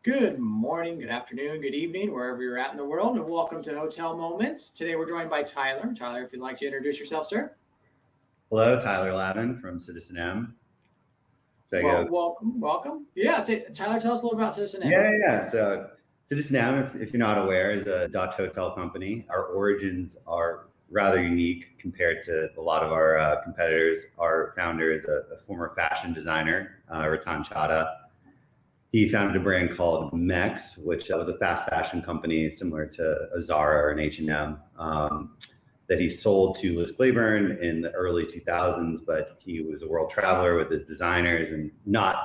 Good morning, good afternoon, good evening, wherever you're at in the world, and welcome to Hotel Moments. Today we're joined by Tyler. Tyler, if you'd like to introduce yourself, sir. Hello, Tyler Lavin from citizenM. Should I Well, go? welcome. Yeah, Tyler, tell us a little about citizenM. Yeah. So citizenM, if you're not aware, is a Dutch hotel company. Our origins are rather unique compared to a lot of our competitors. Our founder is a former fashion designer, Ratan Chadha. He founded a brand called Mex, which was a fast fashion company similar to a Zara or an H&M. That he sold to Liz Claiborne in the early 2000s, but he was a world traveler with his designers and not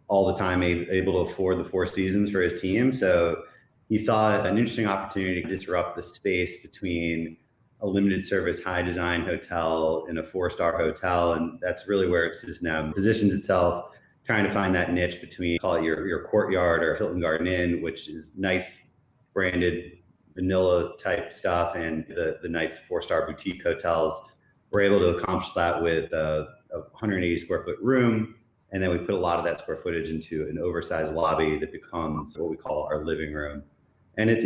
all the time able to afford the Four Seasons for his team. So he saw an interesting opportunity to disrupt the space between a limited service, high design hotel and a four-star hotel. And that's really where citizenM positions itself, trying to find that niche between, call it your Courtyard or Hilton Garden Inn, which is nice branded vanilla type stuff, and the nice four-star boutique hotels. We're able to accomplish that with a 180 square foot room. And then we put a lot of that square footage into an oversized lobby that becomes what we call our living room. And it's,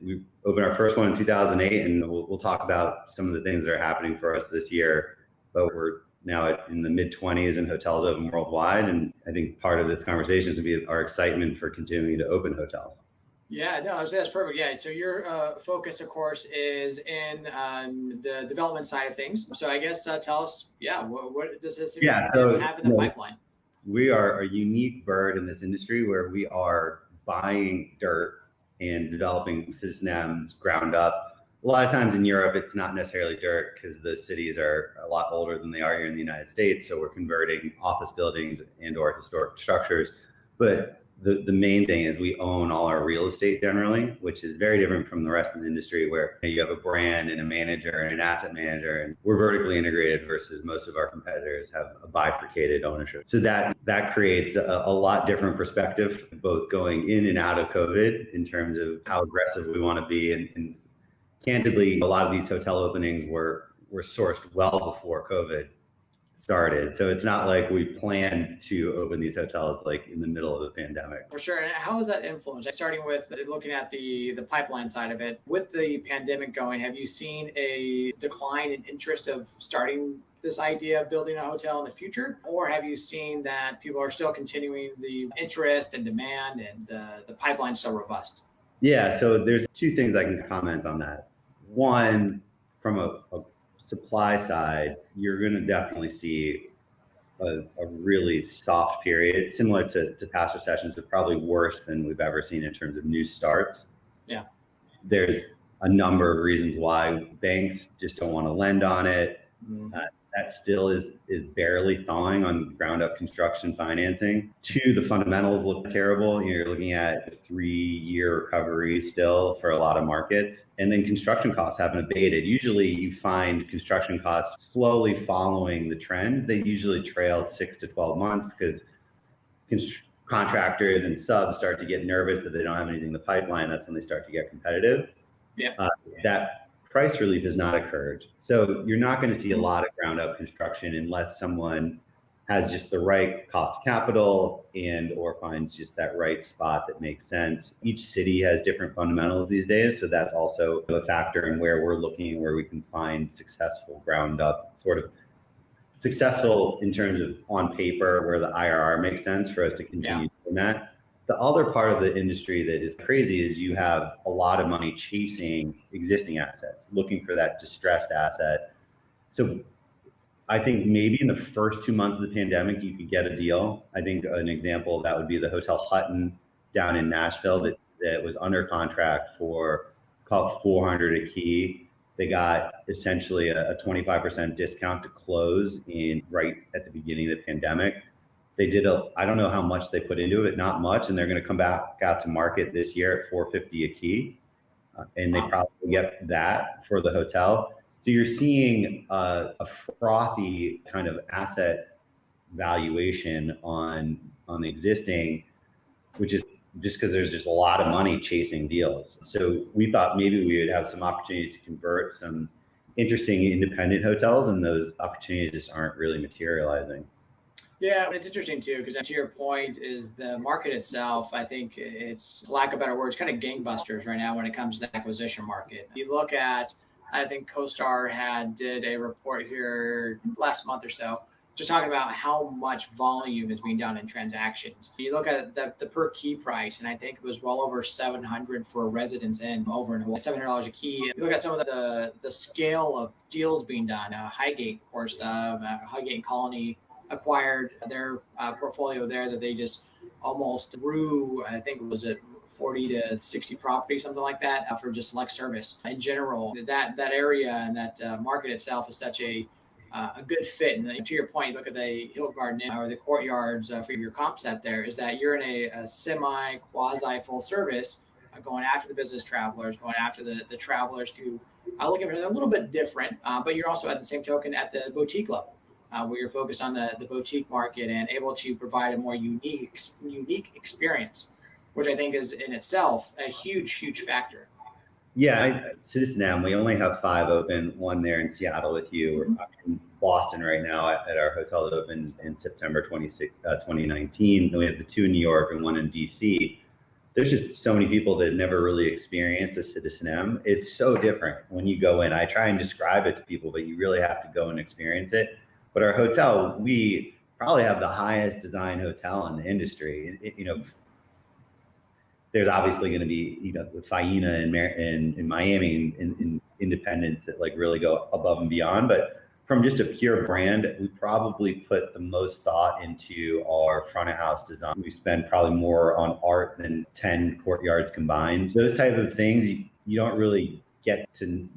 we opened our first one in 2008, and we'll talk about some of the things that are happening for us this year. But we're now in the mid 20s and hotels open worldwide. And I think part of this conversation is going to be our excitement for continuing to open hotels. Yeah, no, that's perfect. Yeah, so your focus, of course, is in the development side of things. So I guess tell us, what does this have in the pipeline? We are a unique bird in this industry where we are buying dirt and developing citizenM's ground up. A lot of times in Europe, it's not necessarily dirt because the cities are a lot older than they are here in the United States. So we're converting office buildings and or historic structures. But the main thing is we own all our real estate generally, which is very different from the rest of the industry where you have a brand and a manager and an asset manager, and we're vertically integrated versus most of our competitors have a bifurcated ownership. So that creates a lot different perspective, both going in and out of COVID in terms of how aggressive we want to be. And candidly, a lot of these hotel openings were sourced well before COVID started. So it's not like we planned to open these hotels like in the middle of the pandemic. For sure. And how has that influenced? Starting with looking at the pipeline side of it, with the pandemic going, have you seen a decline in interest of starting this idea of building a hotel in the future? Or have you seen that people are still continuing the interest and demand and the pipeline's so robust? Yeah, so there's two things I can comment on that. One, from a supply side, you're going to definitely see a really soft period, similar to past recessions, but probably worse than we've ever seen in terms of new starts. Yeah. There's a number of reasons why banks just don't want to lend on it. That still is barely thawing on ground up construction financing. Two, the fundamentals look terrible. You're looking at a 3-year recovery still for a lot of markets. And then construction costs haven't abated. Usually you find construction costs slowly following the trend. They usually trail 6 to 12 months because contractors and subs start to get nervous that they don't have anything in the pipeline. That's when they start to get competitive. Yeah. That price relief has not occurred. So you're not going to see a lot of ground up construction unless someone has just the right cost of capital and or finds just that right spot that makes sense. Each city has different fundamentals these days. So that's also a factor in where we're looking, where we can find successful ground up, sort of successful in terms of on paper, where the IRR makes sense for us to continue doing that. The other part of the industry that is crazy is you have a lot of money chasing existing assets, looking for that distressed asset. So I think maybe in the first 2 months of the pandemic, you could get a deal. I think an example of that would be the Hotel Hutton down in Nashville that was under contract for called $400 a key. They got essentially a 25% discount to close right at the beginning of the pandemic. They did I don't know how much they put into it, not much, and they're going to come back out to market this year at $450 a key, and they probably get that for the hotel. So you're seeing a frothy kind of asset valuation on existing, which is just because there's just a lot of money chasing deals. So we thought maybe we would have some opportunities to convert some interesting independent hotels, and those opportunities just aren't really materializing. Yeah, it's interesting too, because to your point, is the market itself. I think it's, lack of better words, kind of gangbusters right now when it comes to the acquisition market. You look at, I think CoStar had did a report here last month or so, just talking about how much volume is being done in transactions. You look at the per key price, and I think it was well over 700 for a residence in over in Hawaii, $700 a key. You look at some of the scale of deals being done. Highgate, of course, Highgate and Colony acquired their portfolio there that they just almost grew. I think it was at 40 to 60 properties, something like that, for just select service. In general, that area and that market itself is such a good fit. And to your point, look at the Hill Garden Inn or the courtyards for your comp set there, is that you're in a semi quasi full service, going after the business travelers, going after the travelers who are looking for a little bit different, but you're also at the same token at the boutique level. Where you're focused on the boutique market and able to provide a more unique experience, which I think is in itself a huge factor. Yeah, citizenM, we only have 5 open, one there in Seattle with you. We're in Boston right now at our hotel that opened in September 2019. Then we have the 2 in New York and 1 in DC. There's just so many people that never really experienced a citizenM. It's so different when you go in. I try and describe it to people, but you really have to go and experience it. But our hotel, we probably have the highest design hotel in the industry. There's obviously going to be, the Faena in Miami and Independence that like really go above and beyond. But from just a pure brand, we probably put the most thought into our front of house design. We spend probably more on art than 10 courtyards combined. Those type of things you don't really you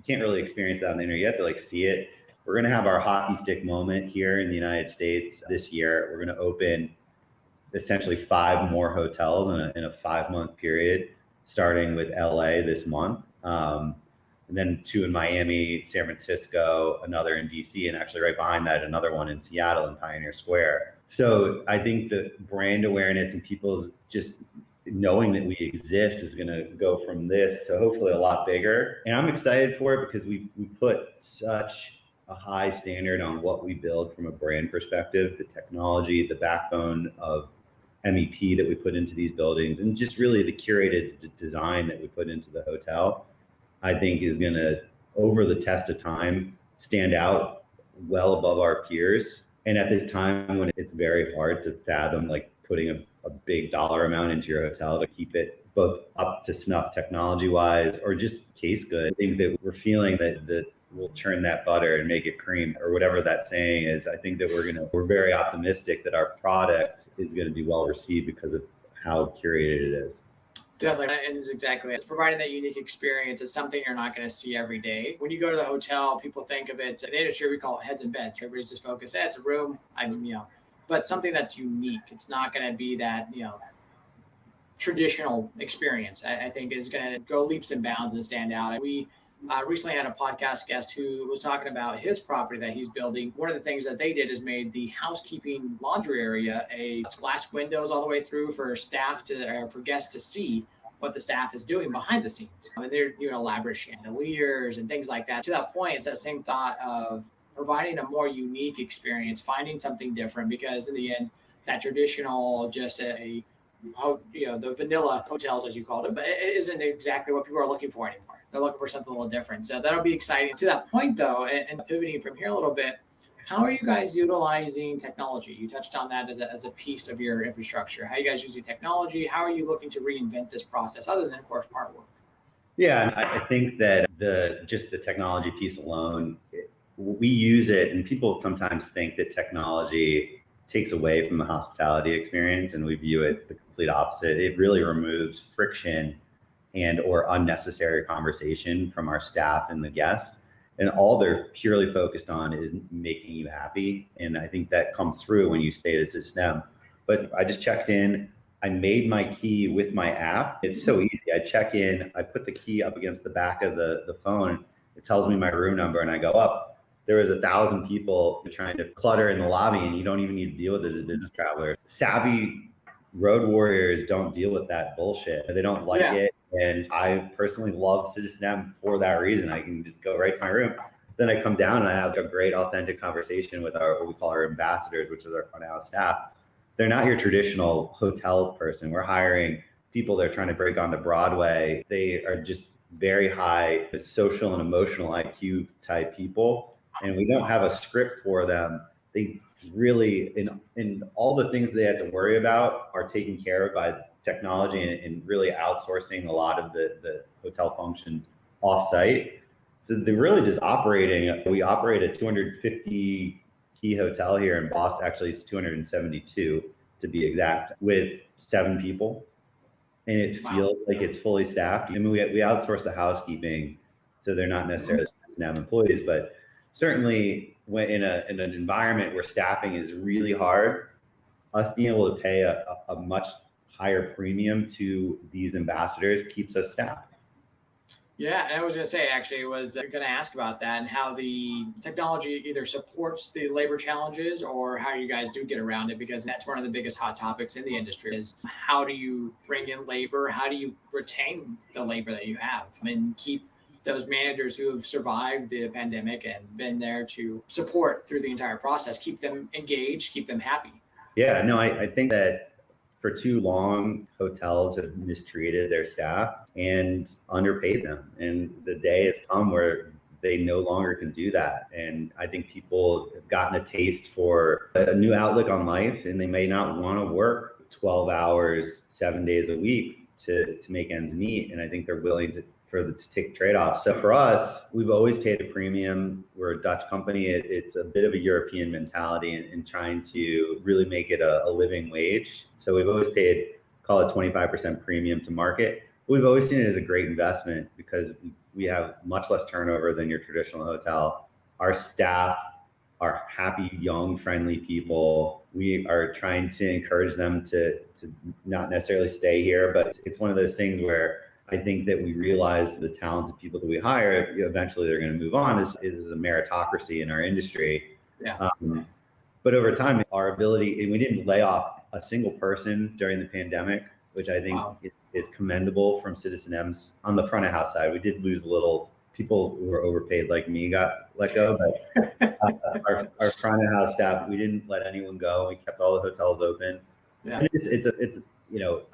can't really experience that on the internet. You have to like see it. We're going to have our hockey stick moment here in the United States this year. We're going to open essentially 5 more hotels in a 5-month period, starting with LA this month. And then 2 in Miami, San Francisco, another in DC, and actually right behind that, another one in Seattle in Pioneer Square. So I think the brand awareness and people's just knowing that we exist is going to go from this to hopefully a lot bigger. And I'm excited for it because we put such a high standard on what we build from a brand perspective, the technology, the backbone of MEP that we put into these buildings, and just really the curated design that we put into the hotel, I think is going to, over the test of time, stand out well above our peers. And at this time when it's very hard to fathom like putting a big dollar amount into your hotel to keep it both up to snuff technology wise or just case good, I think that we're feeling that we'll churn that butter and make it cream or whatever that saying is. I think that we're very optimistic that our product is going to be well received because of how curated it is. Definitely, and it's exactly it. Providing that unique experience is something you're not going to see every day. When you go to the hotel, people think of it. In the industry, we call it heads and beds. Everybody's just focused. It's a room. But something that's unique. It's not going to be that traditional experience. I think is going to go leaps and bounds and stand out. And we recently had a podcast guest who was talking about his property that he's building. One of the things that they did is made the housekeeping laundry area it's glass windows all the way through for staff for guests to see what the staff is doing behind the scenes. I mean, they're doing elaborate chandeliers and things like that. To that point, it's that same thought of providing a more unique experience, finding something different, because in the end, that traditional the vanilla hotels, as you called it, but it isn't exactly what people are looking for anymore. They're looking for something a little different. So that'll be exciting. To that point, though, and pivoting from here a little bit, how are you guys utilizing technology? You touched on that as a piece of your infrastructure. How are you guys using technology? How are you looking to reinvent this process, other than, of course, artwork? Yeah, I think that the technology piece alone, we use it, and people sometimes think that technology takes away from the hospitality experience, and we view it the complete opposite. It really removes friction and or unnecessary conversation from our staff and the guests. And all they're purely focused on is making you happy. And I think that comes through when you stay at citizenM. But I just checked in. I made my key with my app. It's so easy. I check in, I put the key up against the back of the phone. It tells me my room number, and I go up. There was 1,000 people trying to clutter in the lobby, and you don't even need to deal with it as a business traveler. Savvy road warriors don't deal with that bullshit. They don't like it. And I personally love citizenM for that reason. I can just go right to my room. Then I come down and I have a great authentic conversation with our, what we call our ambassadors, which is our front of house staff. They're not your traditional hotel person. We're hiring people that are trying to break onto Broadway. They are just very high social and emotional IQ type people. And we don't have a script for them. They really, in all the things they had to worry about, are taken care of by technology and really outsourcing a lot of the hotel functions off-site. So they're really just operating. We operate a 250 key hotel here in Boston. Actually, it's 272 to be exact, with 7 people. And it feels like it's fully staffed. I mean, we outsource the housekeeping, so they're not necessarily citizenM employees, but certainly when in an environment where staffing is really hard, us being able to pay a much higher premium to these ambassadors keeps us staffed. Yeah, and I was going to say, actually, was going to ask about that and how the technology either supports the labor challenges or how you guys do get around it, because that's one of the biggest hot topics in the industry is how do you bring in labor? How do you retain the labor that you have and keep those managers who have survived the pandemic and been there to support through the entire process, keep them engaged, keep them happy? Yeah, no, I think that for too long, hotels have mistreated their staff and underpaid them. And the day has come where they no longer can do that. And I think people have gotten a taste for a new outlook on life, and they may not want to work 12 hours, 7 days a week to make ends meet. And I think they're willing to take trade-offs. So for us, we've always paid a premium. We're a Dutch company. It's a bit of a European mentality in trying to really make it a living wage. So we've always paid, call it 25% premium to market. We've always seen it as a great investment because we have much less turnover than your traditional hotel. Our staff are happy, young, friendly people. We are trying to encourage them to not necessarily stay here, but it's one of those things where I think that we realize the talented people that we hire, eventually they're going to move on. Is a meritocracy in our industry. Yeah. But over time, our ability, and we didn't lay off a single person during the pandemic, which I think is commendable from citizenM's on the front of house side. We did lose a little people who were overpaid like me got let go, but our front of house staff, we didn't let anyone go. We kept all the hotels open. Yeah. And it's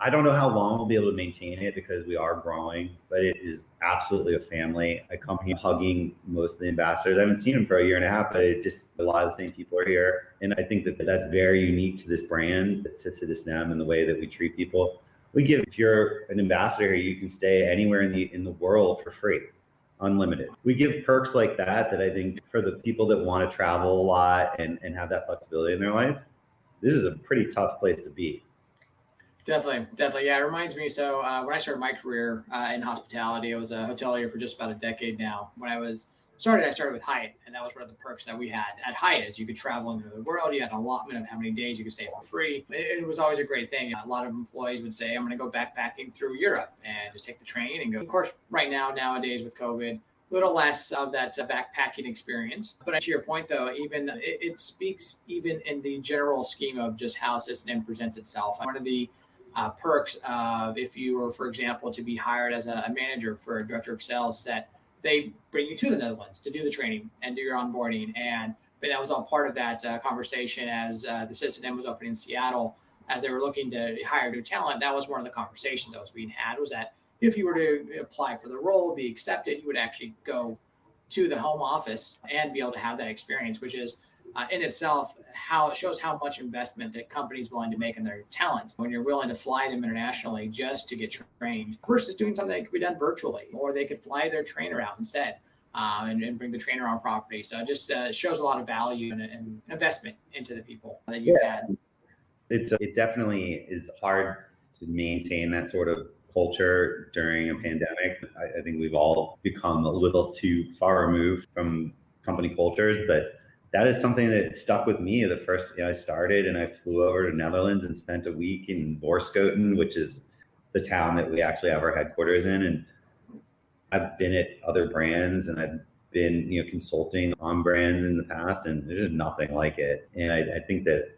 I don't know how long we'll be able to maintain it because we are growing, but it is absolutely a family. I come here hugging most of the ambassadors. I haven't seen them for a year and a half, but it just, a lot of the same people are here. And I think that that's very unique to this brand, to citizenM, and the way that we treat people. If you're an ambassador here, you can stay anywhere in the world for free, unlimited. We give perks like that I think for the people that want to travel a lot and have that flexibility in their life, this is a pretty tough place to be. Definitely. Yeah, it reminds me. So when I started my career in hospitality, I was a hotelier for just about a decade now. When I started with Hyatt, and that was one of the perks that we had at Hyatt is you could travel into the world. You had an allotment of how many days you could stay for free. It was always a great thing. A lot of employees would say, I'm going to go backpacking through Europe and just take the train and go. Of course, nowadays with COVID, a little less of that backpacking experience. But to your point, though, even it speaks even in the general scheme of just how citizenM presents itself. One of the perks of if you were, for example, to be hired as a manager for a director of sales, is that they bring you to the Netherlands to do the training and do your onboarding. But that was all part of that conversation as the citizenM was opening in Seattle, as they were looking to hire new talent. That was one of the conversations that was being had, was that if you were to apply for the role, be accepted, you would actually go to the home office and be able to have that experience, which is in itself how it shows how much investment that companies willing to make in their talent when you're willing to fly them internationally just to get trained versus doing something that could be done virtually, or they could fly their trainer out instead and bring the trainer on property. So it just shows a lot of value and investment into the people that you've had. It definitely is hard to maintain that sort of culture during a pandemic. I think we've all become a little too far removed from company cultures, but that is something that stuck with me. The first I started, and I flew over to Netherlands and spent a week in Borschoten, which is the town that we actually have our headquarters in. And I've been at other brands, and I've been consulting on brands in the past, and there's just nothing like it. And I think that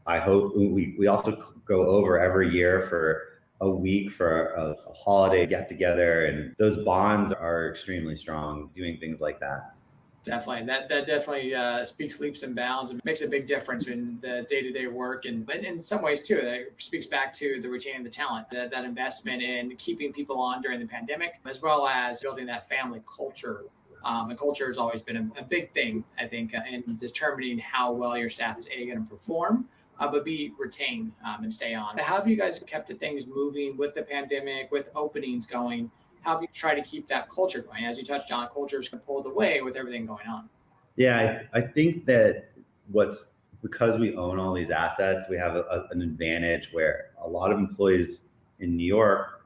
I hope we also go over every year for a week for a holiday get together, and those bonds are extremely strong doing things like that. Definitely. That definitely speaks leaps and bounds and makes a big difference in the day-to-day work. And in some ways too, that speaks back to the retaining the talent, that investment in keeping people on during the pandemic, as well as building that family culture. And culture has always been a big thing, I think, in determining how well your staff is A, going to perform, but B, retain and stay on. How have you guys kept things moving with the pandemic, with openings going? How do you try to keep that culture going? As you touched on, culture's pulled away with everything going on. Yeah, I think that what's because we own all these assets, we have an advantage where a lot of employees in New York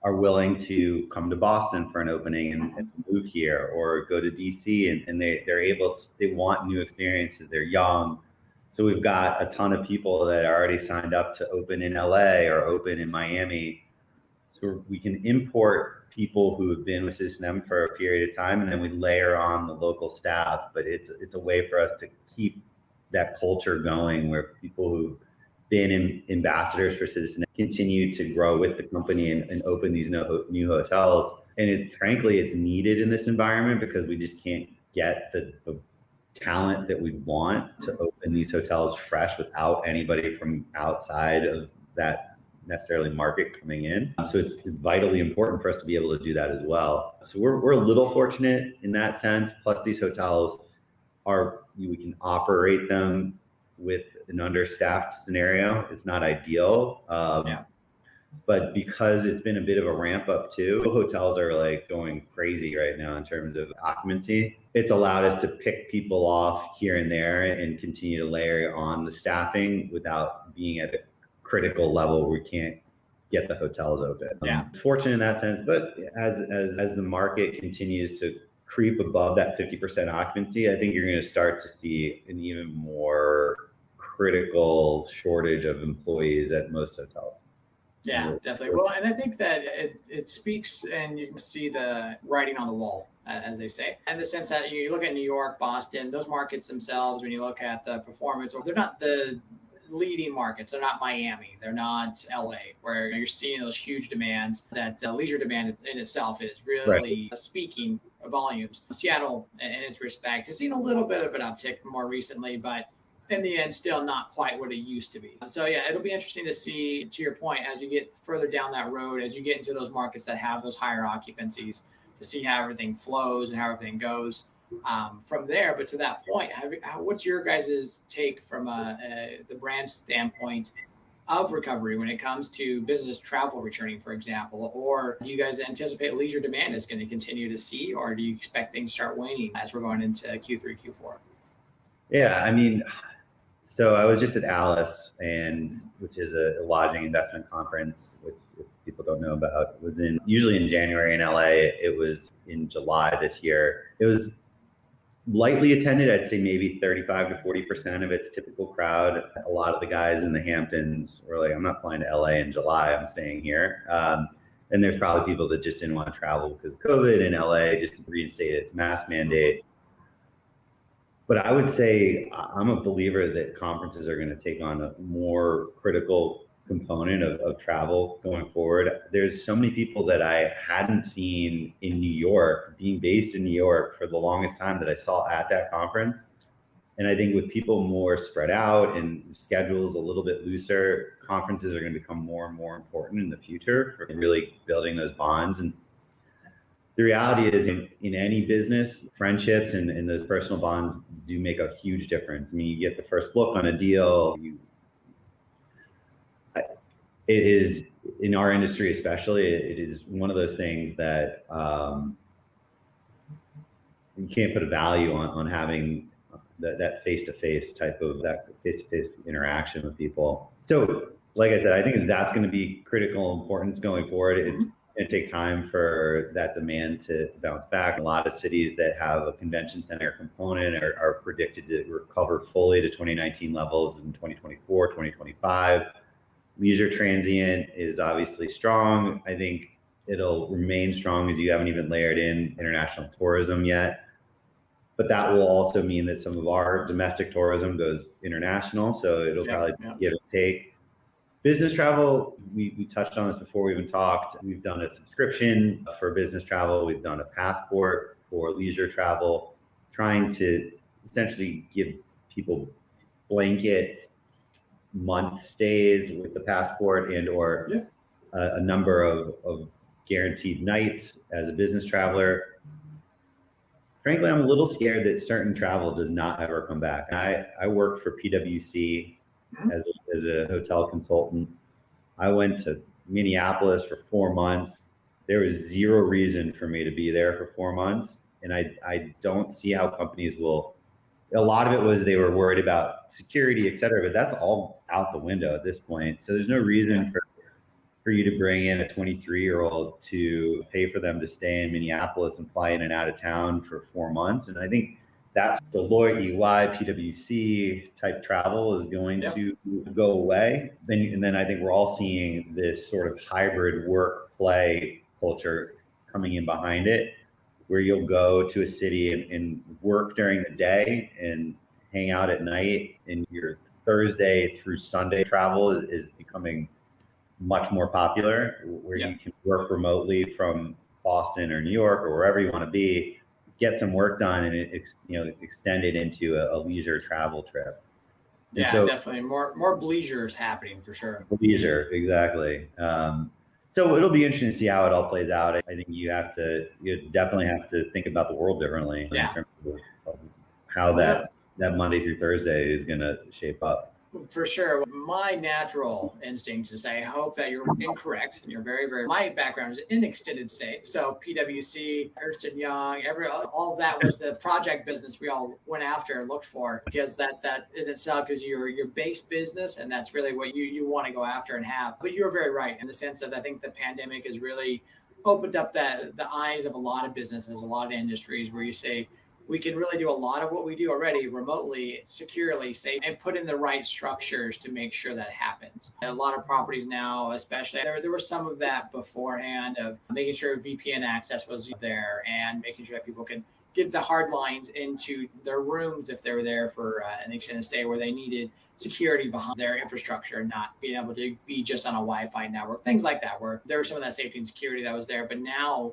are willing to come to Boston for an opening and move here, or go to DC, and they're able to, they want new experiences. They're young. So we've got a ton of people that are already signed up to open in LA or open in Miami. So we can import people who have been with citizenM for a period of time, and then we layer on the local staff. But it's a way for us to keep that culture going, where people who've been ambassadors for citizenM continue to grow with the company and open these new hotels. And frankly, it's needed in this environment because we just can't get the talent that we want to open these hotels fresh without anybody from outside of that necessarily market coming in. So it's vitally important for us to be able to do that as well. So we're a little fortunate in that sense. Plus, these hotels we can operate them with an understaffed scenario. It's not ideal. But because it's been a bit of a ramp up too, hotels are like going crazy right now in terms of occupancy. It's allowed us to pick people off here and there and continue to layer on the staffing without being at a critical level where we can't get the hotels open. Fortunate in that sense, but as the market continues to creep above that 50% occupancy, I think you're going to start to see an even more critical shortage of employees at most hotels. Yeah, definitely. Well, and I think that it speaks, and you can see the writing on the wall, as they say, in the sense that you look at New York, Boston, those markets themselves, when you look at the performance, they're not the leading markets. They're not Miami. They're not LA, where you're seeing those huge demands. That leisure demand in itself is really speaking volumes. Seattle, in its respect, has seen a little bit of an uptick more recently, but in the end, still not quite what it used to be. So yeah, it'll be interesting to see, to your point, as you get further down that road, as you get into those markets that have those higher occupancies, to see how everything flows and how everything goes from there. But to that point, what's your guys' take from the brand standpoint of recovery when it comes to business travel returning, for example? Or do you guys anticipate leisure demand is going to continue to see, or do you expect things to start waning as we're going into Q3, Q4? Yeah, I mean, so I was just at Alice, which is a lodging investment conference, which if people don't know about, it was usually in January in LA. It was in July this year. It was lightly attended. I'd say maybe 35 to 40% of its typical crowd. A lot of the guys in the Hamptons were like, I'm not flying to LA in July, I'm staying here. And there's probably people that just didn't want to travel because of COVID, and LA just reinstated its mask mandate. But I would say I'm a believer that conferences are going to take on a more critical component of travel going forward. There's so many people that I hadn't seen in New York, being based in New York for the longest time, that I saw at that conference. And I think with people more spread out and schedules a little bit looser, conferences are going to become more and more important in the future for really building those bonds. And the reality is, in any business, friendships and those personal bonds do make a huge difference. I mean, you get the first look on a deal. It is, in our industry especially, it is one of those things that you can't put a value on having that face-to-face interaction with people. So, like I said, I think that's going to be critical importance going forward. It's going to take time for that demand to bounce back. A lot of cities that have a convention center component are predicted to recover fully to 2019 levels in 2024, 2025. Leisure transient is obviously strong. I think it'll remain strong as you haven't even layered in international tourism yet. But that will also mean that some of our domestic tourism goes international. So it'll probably give and take. Business travel, we touched on this before we even talked. We've done a subscription for business travel. We've done a passport for leisure travel. trying to essentially give people blanket month stays with the passport and or a number of guaranteed nights as a business traveler. Frankly, I'm a little scared that certain travel does not ever come back. I worked for PwC as a hotel consultant. I went to Minneapolis for 4 months. There was zero reason for me to be there for 4 months. And I don't see how companies will. A lot of it was they were worried about security, et cetera, but that's all out the window at this point. So there's no reason for you to bring in a 23-year-old to pay for them to stay in Minneapolis and fly in and out of town for 4 months. And I think that's Deloitte, EY, PwC type travel is going to go away. And then I think we're all seeing this sort of hybrid work play culture coming in behind it, where you'll go to a city and work during the day and hang out at night, and your Thursday through Sunday travel is becoming much more popular, where you can work remotely from Boston or New York or wherever you want to be, get some work done, and extend it into a leisure travel trip. And so, definitely more bleisures happening for sure. Leisure, exactly. So it'll be interesting to see how it all plays out. I think you definitely have to think about the world differently in terms of how that Monday through Thursday is going to shape up. For sure. My natural instinct is to say, I hope that you're incorrect. And you're very, very, my background is in extended stay. So PwC, Ernst & Young, all of that was the project business we all went after and looked for, because that in itself is your base business. And that's really what you want to go after and have. But you're very right in the sense that I think the pandemic has really opened up the eyes of a lot of businesses, a lot of industries, where you say, we can really do a lot of what we do already remotely, securely, safe, and put in the right structures to make sure that happens. A lot of properties now, especially, there was some of that beforehand of making sure VPN access was there and making sure that people can get the hard lines into their rooms if they were there for an extended stay, where they needed security behind their infrastructure and not being able to be just on a Wi-Fi network, things like that, where there was some of that safety and security that was there. But now,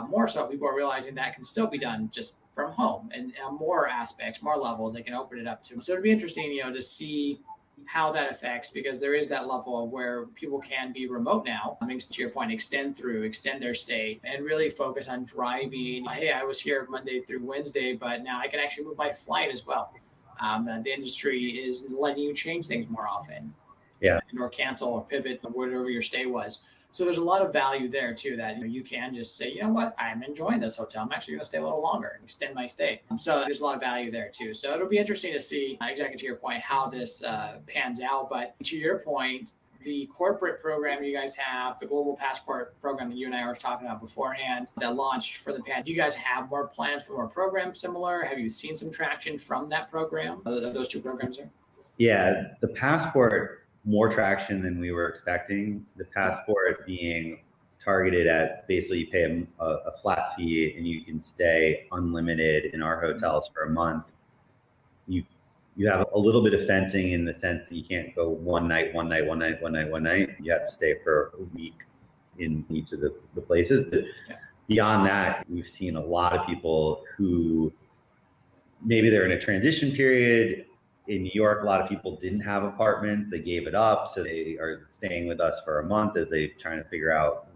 more so, people are realizing that can still be done just from home, and more aspects, more levels they can open it up to. So it'd be interesting, to see how that affects, because there is that level of where people can be remote now. I mean, to your point, extend their stay and really focus on driving. Hey, I was here Monday through Wednesday, but now I can actually move my flight as well. The industry is letting you change things more often. Or cancel or pivot or whatever your stay was. So there's a lot of value there too, that you can just say, you know what, I'm enjoying this hotel. I'm actually going to stay a little longer and extend my stay. So there's a lot of value there too. So it'll be interesting to see, exactly to your point, how this pans out. But to your point, the corporate program you guys have, the global passport program that you and I were talking about beforehand, that launched for the pandemic, do you guys have more plans for more programs similar? Have you seen some traction from that program, those two programs there? Yeah, the passport, more traction than we were expecting. The passport being targeted at basically you pay a flat fee and you can stay unlimited in our hotels for a month. You have a little bit of fencing in the sense that you can't go one night. You have to stay for a week in each of the places. But beyond that, we've seen a lot of people who maybe they're in a transition period. In New York, a lot of people didn't have apartment. They gave it up. So they are staying with us for a month as they're trying to figure out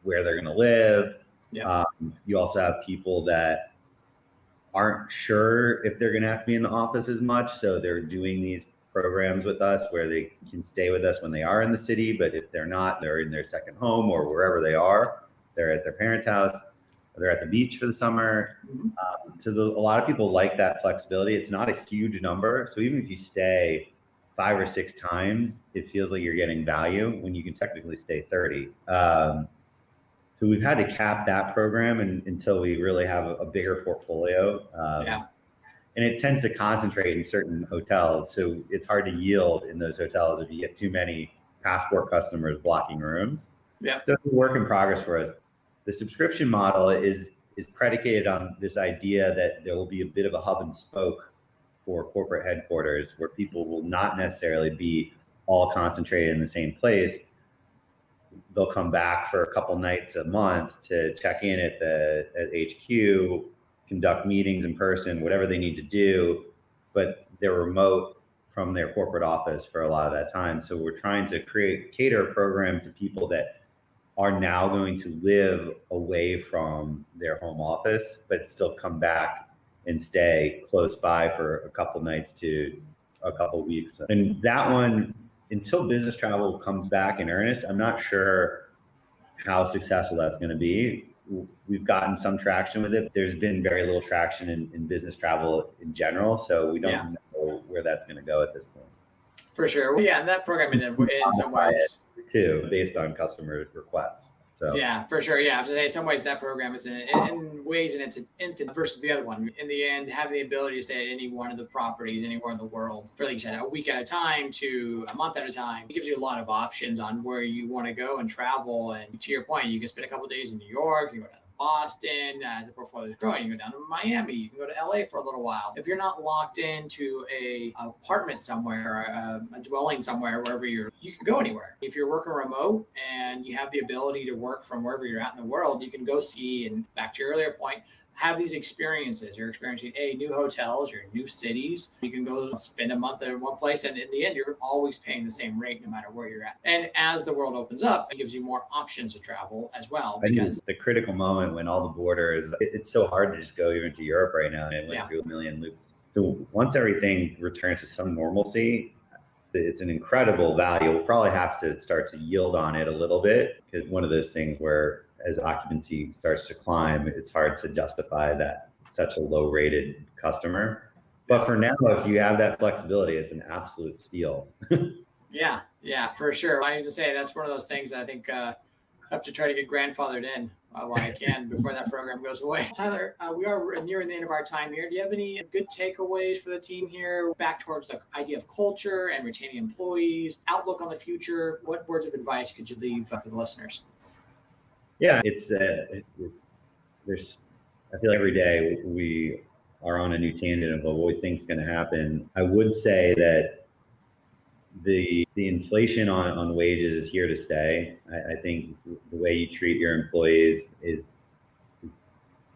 where they're going to live. You also have people that aren't sure if they're going to have to be in the office as much. So they're doing these programs with us where they can stay with us when they are in the city. But if they're not, they're in their second home or wherever they are. They're at their parents' house. They're at the beach for the summer. A lot of people like that flexibility. It's not a huge number. So even if you stay 5 or 6 times, it feels like you're getting value when you can technically stay 30. So we've had to cap that program until we really have a bigger portfolio. And it tends to concentrate in certain hotels. So it's hard to yield in those hotels if you get too many passport customers blocking rooms. So it's a work in progress for us. The subscription model is predicated on this idea that there will be a bit of a hub and spoke for corporate headquarters, where people will not necessarily be all concentrated in the same place. They'll come back for a couple nights a month to check in at HQ, conduct meetings in person, whatever they need to do, but they're remote from their corporate office for a lot of that time. So we're trying to cater a program to people that are now going to live away from their home office, but still come back and stay close by for a couple nights to a couple weeks. And that one, until business travel comes back in earnest, I'm not sure how successful that's going to be. We've gotten some traction with it. There's been very little traction in business travel in general. So we don't know where that's going to go at this point. For sure. Well, yeah, and that program in some ways too, based on customer requests. So yeah, for sure. Yeah, in some ways that program is in ways in its infant versus the other one. In the end, having the ability to stay at any one of the properties anywhere in the world for, like you said, a week at a time to a month at a time, it gives you a lot of options on where you want to go and travel. And to your point, you can spend a couple of days in New York, you can go down to Boston as the portfolio is growing. You can go down to Miami, you can go to LA for a little while. If you're not locked into a apartment somewhere, a dwelling somewhere, wherever you can go anywhere. If you're working remote and you have the ability to work from wherever you're at in the world, you can go see, and back to your earlier point, have these experiences. You're experiencing new hotels, you're in new cities. You can go spend a month in one place, and in the end, you're always paying the same rate no matter where you're at. And as the world opens up, it gives you more options to travel as well. Because the critical moment when all the borders, it's so hard to just go even to Europe right now. And it went through a million loops. So once everything returns to some normalcy, it's an incredible value. We'll probably have to start to yield on it a little bit, because one of those things where as occupancy starts to climb, it's hard to justify that such a low rated customer. But for now, if you have that flexibility, it's an absolute steal. Yeah, for sure. I need to say that's one of those things that I think I have to try to get grandfathered in while I can before that program goes away. Tyler, we are nearing the end of our time here. Do you have any good takeaways for the team here back towards the idea of culture and retaining employees, outlook on the future? What words of advice could you leave for the listeners? Yeah, it's there's. I feel like every day we are on a new tangent of what we think is going to happen. I would say that the inflation on wages is here to stay. I think the way you treat your employees is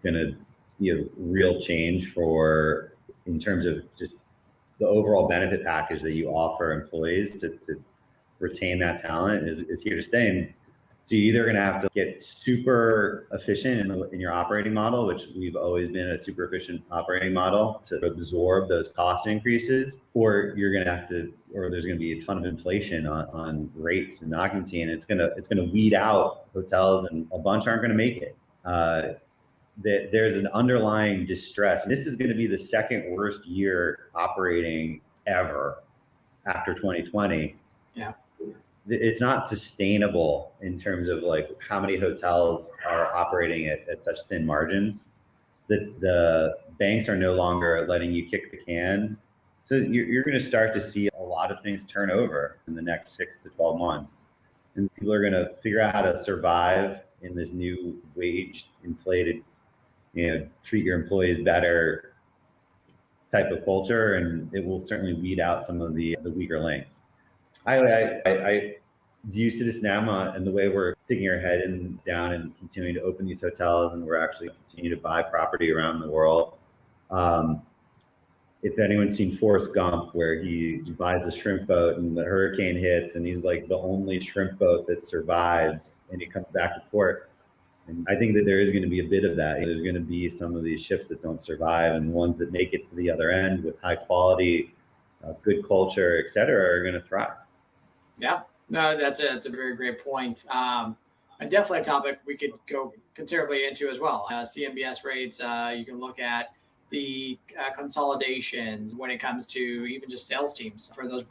going to be a real change for in terms of just the overall benefit package that you offer employees to retain that talent is here to stay. And so you're either going to have to get super efficient in your operating model, which we've always been a super efficient operating model to absorb those cost increases, or you're going to have to, or there's going to be a ton of inflation on rates and occupancy, and it's going to weed out hotels, and a bunch aren't going to make it. There's an underlying distress. This is going to be the second worst year operating ever after 2020. Yeah. It's not sustainable in terms of like how many hotels are operating at such thin margins that the banks are no longer letting you kick the can. So you're going to start to see a lot of things turn over in the next 6 to 12 months. And people are going to figure out how to survive in this new wage inflated, treat your employees better type of culture. And it will certainly weed out some of the weaker links. I view citizenM and the way we're sticking our head down and continuing to open these hotels, and we're actually continuing to buy property around the world. If anyone's seen Forrest Gump, where he buys a shrimp boat and the hurricane hits, and he's like the only shrimp boat that survives, and he comes back to port. And I think that there is going to be a bit of that. There's going to be some of these ships that don't survive, and ones that make it to the other end with high quality, good culture, et cetera, are going to thrive. Yeah, no, that's a very great point. And definitely a topic we could go considerably into as well. CMBS rates, you can look at the consolidations when it comes to even just sales teams for those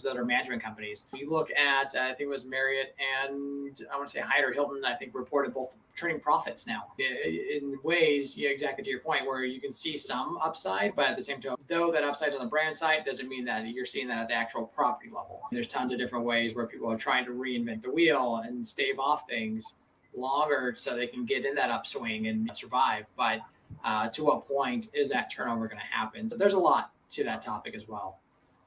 other management companies. You look at, I think it was Marriott and I want to say Hyatt or Hilton, I think reported both turning profits now in ways, exactly to your point, where you can see some upside, but at the same time, though that upside's on the brand side, doesn't mean that you're seeing that at the actual property level. There's tons of different ways where people are trying to reinvent the wheel and stave off things longer so they can get in that upswing and survive. But to what point is that turnover going to happen? So there's a lot to that topic as well.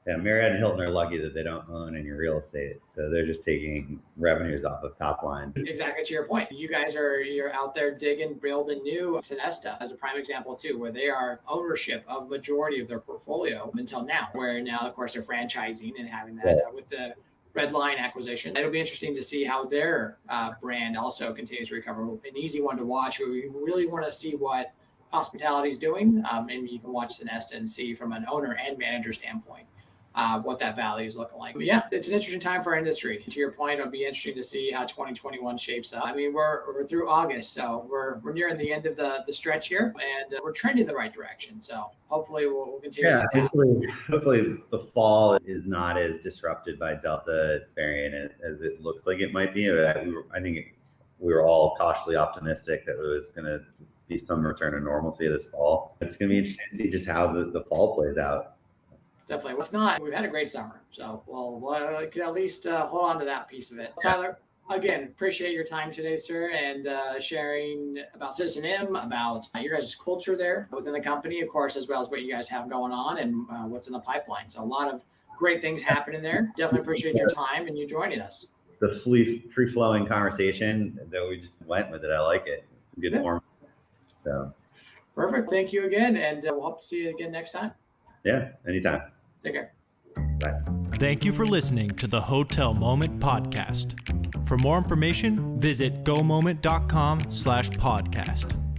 Yeah, Marriott and Hilton are lucky that they don't own any real estate, so they're just taking revenues off of top line. Exactly to your point. You guys you're out there digging, building new. Sonesta as a prime example too, where they are ownership of majority of their portfolio until now. Where now, of course, they're franchising and having that with the Red Line acquisition. It'll be interesting to see how their brand also continues to recover. An easy one to watch. We really want to see what hospitality is doing, and you can watch Sonesta and see from an owner and manager standpoint what that value is looking like. But yeah, it's an interesting time for our industry. To your point, it'll be interesting to see how 2021 shapes up. I mean, we're through August, so we're nearing the end of the stretch here, and we're trending the right direction. So hopefully we'll continue. Yeah, hopefully the fall is not as disrupted by Delta variant as it looks like it might be. I think we were all cautiously optimistic that it was going to be some return to normalcy this fall. It's going to be interesting to see just how the fall plays out. Definitely. If not, we've had a great summer. So we'll can at least hold on to that piece of it. Tyler, again, appreciate your time today, sir, and sharing about citizenM, about your guys' culture there within the company, of course, as well as what you guys have going on and what's in the pipeline. So a lot of great things happening there. Definitely appreciate your time and you joining us. The free-flowing conversation that we just went with it. I like it. It's a good form. So perfect. Thank you again, and we'll hope to see you again next time. Yeah, anytime. Take care. Bye. Thank you for listening to the Hotel Moment podcast. For more information, visit gomoment.com/podcast.